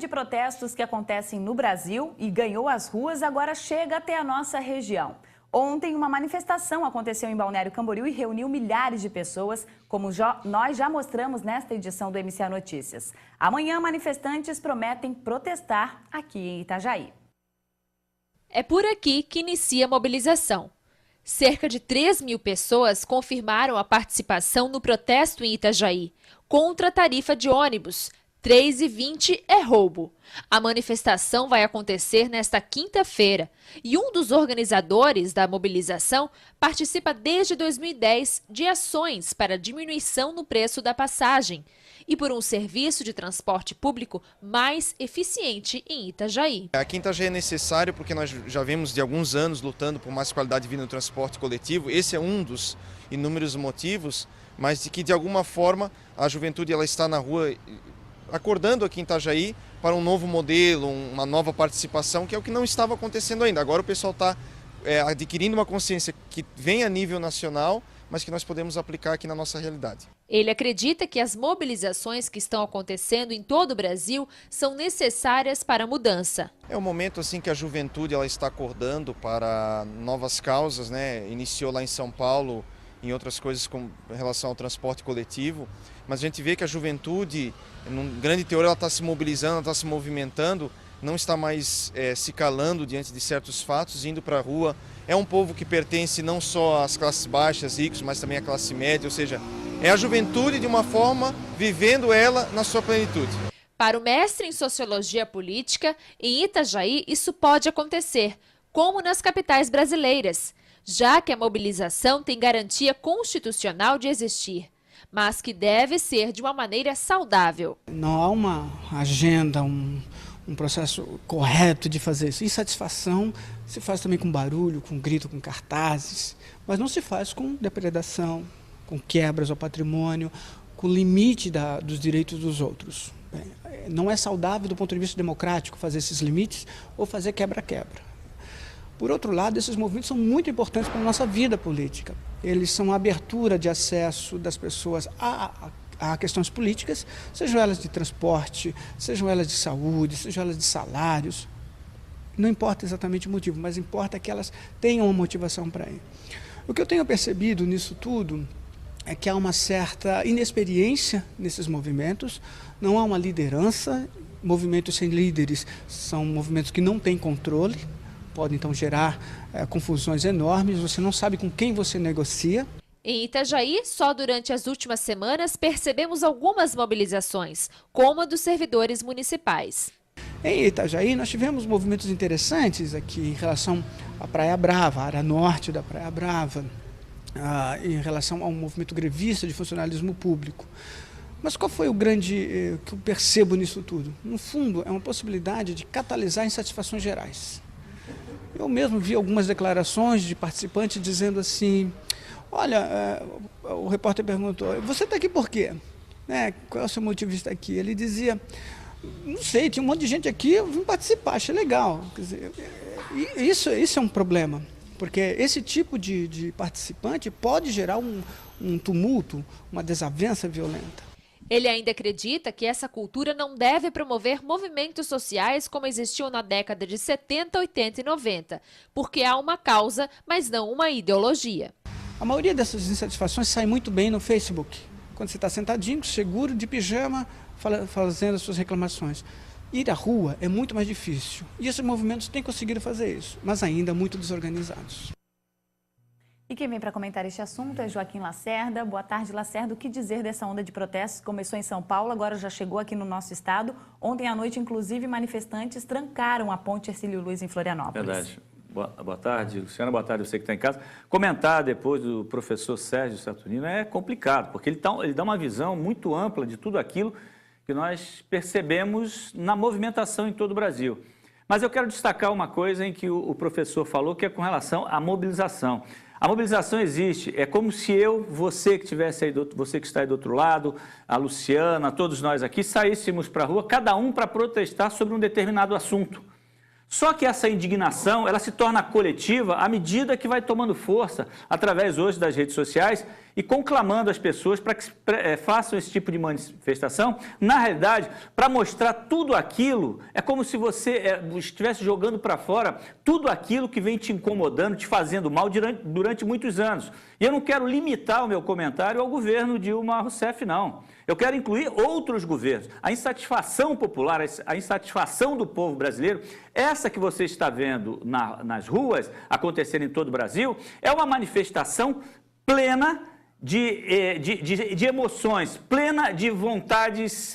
de protestos que acontecem no Brasil e ganhou as ruas agora chega até a nossa região. Ontem, uma manifestação aconteceu em Balneário Camboriú e reuniu milhares de pessoas, como nós já mostramos nesta edição do MCA Notícias. Amanhã, manifestantes prometem protestar aqui em Itajaí. É por aqui que inicia a mobilização. Cerca de 3.000 pessoas confirmaram a participação no protesto em Itajaí, contra a tarifa de ônibus. 3,20 é roubo. A manifestação vai acontecer nesta quinta-feira e um dos organizadores da mobilização participa desde 2010 de ações para diminuição no preço da passagem e por um serviço de transporte público mais eficiente em Itajaí. Aqui em Itajaí é necessário porque nós já vemos de alguns anos lutando por mais qualidade de vida no transporte coletivo. Esse é um dos inúmeros motivos, mas de que de alguma forma a juventude ela está na rua acordando aqui em Itajaí para um novo modelo, uma nova participação, que é o que não estava acontecendo ainda. Agora o pessoal está adquirindo uma consciência que vem a nível nacional, mas que nós podemos aplicar aqui na nossa realidade. Ele acredita que as mobilizações que estão acontecendo em todo o Brasil são necessárias para a mudança. É um momento assim que a juventude ela está acordando para novas causas, né? Iniciou lá em São Paulo, em outras coisas com relação ao transporte coletivo, mas a gente vê que a juventude, num grande teor, ela está se mobilizando, ela está se movimentando, não está mais se calando diante de certos fatos, indo para a rua. É um povo que pertence não só às classes baixas, ricos, mas também à classe média, ou seja, é a juventude de uma forma, vivendo ela na sua plenitude. Para o mestre em Sociologia Política, em Itajaí isso pode acontecer, como nas capitais brasileiras, já que a mobilização tem garantia constitucional de existir, mas que deve ser de uma maneira saudável. Não há uma agenda, um processo correto de fazer isso. Insatisfação se faz também com barulho, com grito, com cartazes, mas não se faz com depredação, com quebras ao patrimônio, com limite dos direitos dos outros. Não é saudável do ponto de vista democrático fazer esses limites ou fazer quebra-quebra. Por outro lado, esses movimentos são muito importantes para a nossa vida política. Eles são a abertura de acesso das pessoas a questões políticas, sejam elas de transporte, sejam elas de saúde, sejam elas de salários. Não importa exatamente o motivo, mas importa que elas tenham uma motivação para ir. O que eu tenho percebido nisso tudo é que há uma certa inexperiência nesses movimentos, não há uma liderança. Movimentos sem líderes são movimentos que não têm controle, podem então gerar confusões enormes, você não sabe com quem você negocia. Em Itajaí, só durante as últimas semanas percebemos algumas mobilizações, como a dos servidores municipais. Em Itajaí nós tivemos movimentos interessantes aqui em relação à Praia Brava, a área norte da Praia Brava, em relação ao movimento grevista de funcionalismo público. Mas qual foi o grande que eu percebo nisso tudo? No fundo, é uma possibilidade de catalisar insatisfações gerais. Eu mesmo vi algumas declarações de participantes dizendo assim, olha, o repórter perguntou, você está aqui por quê? Qual é o seu motivo de estar aqui? Ele dizia, não sei, tinha um monte de gente aqui, eu vim participar, achei legal. Quer dizer, isso é um problema, porque esse tipo de participante pode gerar um tumulto, uma desavença violenta. Ele ainda acredita que essa cultura não deve promover movimentos sociais como existiam na década de 70, 80 e 90, porque há uma causa, mas não uma ideologia. A maioria dessas insatisfações sai muito bem no Facebook, quando você está sentadinho, seguro, de pijama, fazendo as suas reclamações. Ir à rua é muito mais difícil, e esses movimentos têm conseguido fazer isso, mas ainda muito desorganizados. E quem vem para comentar este assunto é Joaquim Lacerda. Boa tarde, Lacerda. O que dizer dessa onda de protestos? Começou em São Paulo, agora já chegou aqui no nosso estado. Ontem à noite, inclusive, manifestantes trancaram a ponte Hercílio Luz em Florianópolis. Verdade. Boa tarde, Luciana. Boa tarde, você que está em casa. Comentar depois do professor Sérgio Saturnino é complicado, porque ele dá uma visão muito ampla de tudo aquilo que nós percebemos na movimentação em todo o Brasil. Mas eu quero destacar uma coisa em que o professor falou, que é com relação à mobilização. A mobilização existe, é como se você que estivesse aí, você que está aí do outro lado, a Luciana, todos nós aqui, saíssemos para a rua, cada um para protestar sobre um determinado assunto. Só que essa indignação, ela se torna coletiva à medida que vai tomando força, através hoje das redes sociais, e conclamando as pessoas para que façam esse tipo de manifestação, na realidade, para mostrar tudo aquilo, é como se você estivesse jogando para fora tudo aquilo que vem te incomodando, te fazendo mal durante muitos anos. E eu não quero limitar o meu comentário ao governo Dilma Rousseff, não. Eu quero incluir outros governos. A insatisfação popular, a insatisfação do povo brasileiro, essa que você está vendo nas ruas, acontecer em todo o Brasil, é uma manifestação plena de emoções, plena de vontades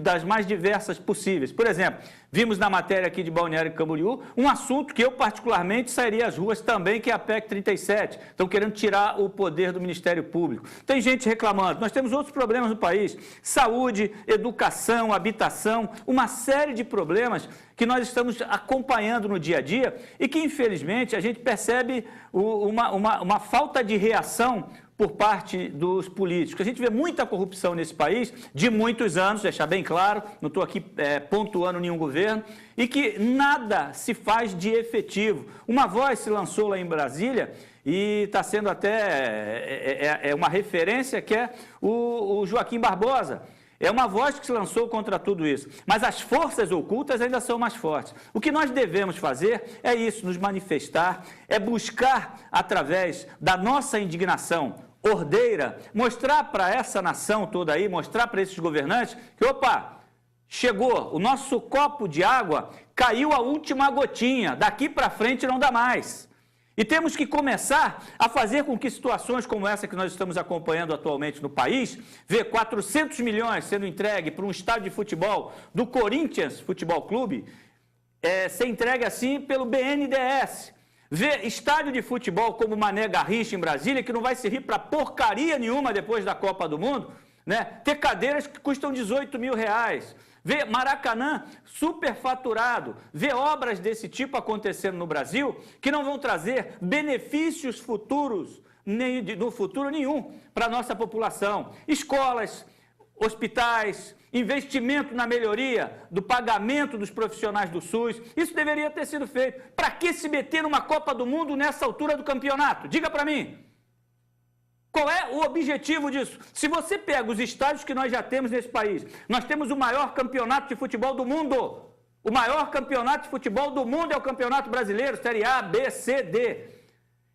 das mais diversas possíveis. Por exemplo, vimos na matéria aqui de Balneário Camboriú um assunto que eu particularmente sairia às ruas também, que é a PEC 37. Estão querendo tirar o poder do Ministério Público. Tem gente reclamando. Nós temos outros problemas no país. Saúde, educação, habitação, uma série de problemas que nós estamos acompanhando no dia a dia e que, infelizmente, a gente percebe uma falta de reação por parte dos políticos. A gente vê muita corrupção nesse país, de muitos anos, deixar bem claro, não estou aqui pontuando nenhum governo, e que nada se faz de efetivo. Uma voz se lançou lá em Brasília e está sendo até uma referência, que é o Joaquim Barbosa. É uma voz que se lançou contra tudo isso. Mas as forças ocultas ainda são mais fortes. O que nós devemos fazer é isso, nos manifestar, é buscar, através da nossa indignação ordeira, mostrar para essa nação toda aí, mostrar para esses governantes que, opa, chegou, o nosso copo de água caiu a última gotinha, daqui para frente não dá mais. E temos que começar a fazer com que situações como essa que nós estamos acompanhando atualmente no país, ver 400 milhões sendo entregue para um estádio de futebol do Corinthians Futebol Clube, ser entregue assim pelo BNDES. Ver estádio de futebol como Mané Garrincha em Brasília, que não vai servir para porcaria nenhuma depois da Copa do Mundo, né? Ter cadeiras que custam 18 mil reais. Ver Maracanã superfaturado, ver obras desse tipo acontecendo no Brasil, que não vão trazer benefícios futuros, no futuro nenhum, para a nossa população. Escolas, hospitais, investimento na melhoria do pagamento dos profissionais do SUS, isso deveria ter sido feito. Para que se meter numa Copa do Mundo nessa altura do campeonato? Diga para mim. Qual é o objetivo disso? Se você pega os estádios que nós já temos nesse país, nós temos o maior campeonato de futebol do mundo. O maior campeonato de futebol do mundo é o Campeonato Brasileiro, Série A, B, C, D.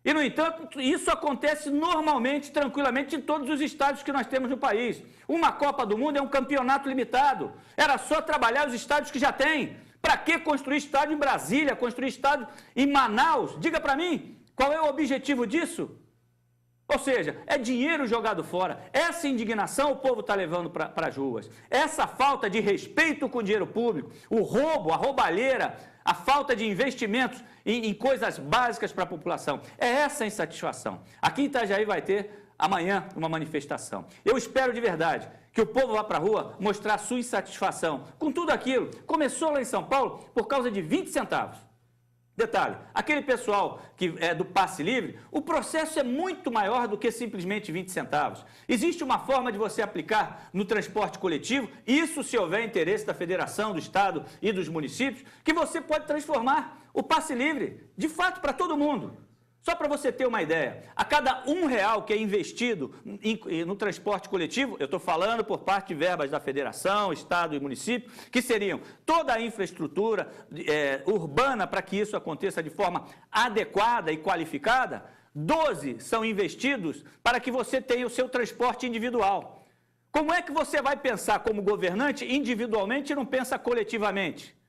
E, no entanto, isso acontece normalmente, tranquilamente, em todos os estádios que nós temos no país. Uma Copa do Mundo é um campeonato limitado. Era só trabalhar os estádios que já tem. Para que construir estádio em Brasília, construir estádio em Manaus? Diga para mim, qual é o objetivo disso? Ou seja, é dinheiro jogado fora. Essa indignação o povo está levando para as ruas. Essa falta de respeito com o dinheiro público, o roubo, a roubalheira, a falta de investimentos em coisas básicas para a população. É essa a insatisfação. Aqui em Itajaí vai ter amanhã uma manifestação. Eu espero de verdade que o povo vá para a rua mostrar sua insatisfação com tudo aquilo. Começou lá em São Paulo por causa de 20 centavos. Detalhe, aquele pessoal que é do passe livre, o processo é muito maior do que simplesmente 20 centavos. Existe uma forma de você aplicar no transporte coletivo, isso se houver interesse da federação, do estado e dos municípios, que você pode transformar o passe livre, de fato, para todo mundo. Só para você ter uma ideia, a cada R$1 que é investido no transporte coletivo, eu estou falando por parte de verbas da federação, estado e município, que seriam toda a infraestrutura urbana para que isso aconteça de forma adequada e qualificada, 12 são investidos para que você tenha o seu transporte individual. Como é que você vai pensar como governante individualmente e não pensa coletivamente?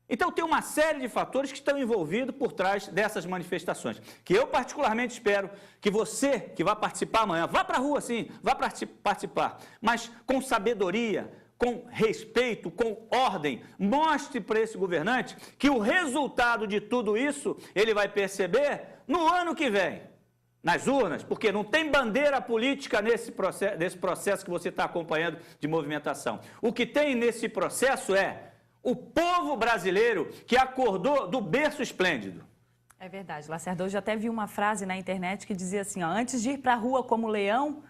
Então, tem uma série de fatores que estão envolvidos por trás dessas manifestações, que eu particularmente espero que você, que vai participar amanhã, vá para a rua sim, vá participar, mas com sabedoria, com respeito, com ordem, mostre para esse governante que o resultado de tudo isso, ele vai perceber no ano que vem, nas urnas, porque não tem bandeira política nesse processo que você está acompanhando de movimentação. O que tem nesse processo é o povo brasileiro que acordou do berço esplêndido. É verdade, Lacerda. Hoje até vi uma frase na internet que dizia assim, ó, antes de ir para a rua como leão,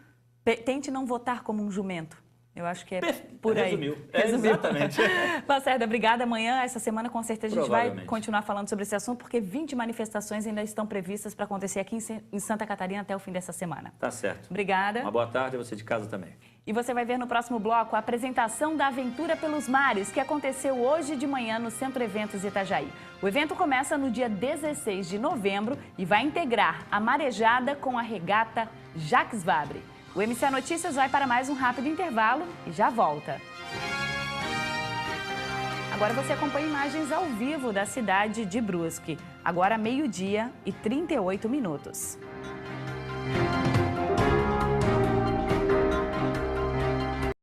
tente não votar como um jumento. Eu acho que é por aí. Resumiu. Exatamente. Lacerda, obrigada. Amanhã, essa semana, com certeza, a gente vai Provavelmente. continuar falando sobre esse assunto, porque 20 manifestações ainda estão previstas para acontecer aqui em Santa Catarina até o fim dessa semana. Tá certo. Obrigada. Uma boa tarde a você de casa também. E você vai ver no próximo bloco a apresentação da Aventura pelos Mares, que aconteceu hoje de manhã no Centro Eventos Itajaí. O evento começa no dia 16 de novembro e vai integrar a marejada com a regata Jacques Vabre. O MCA Notícias vai para mais um rápido intervalo e já volta. Agora você acompanha imagens ao vivo da cidade de Brusque. Agora 12h38.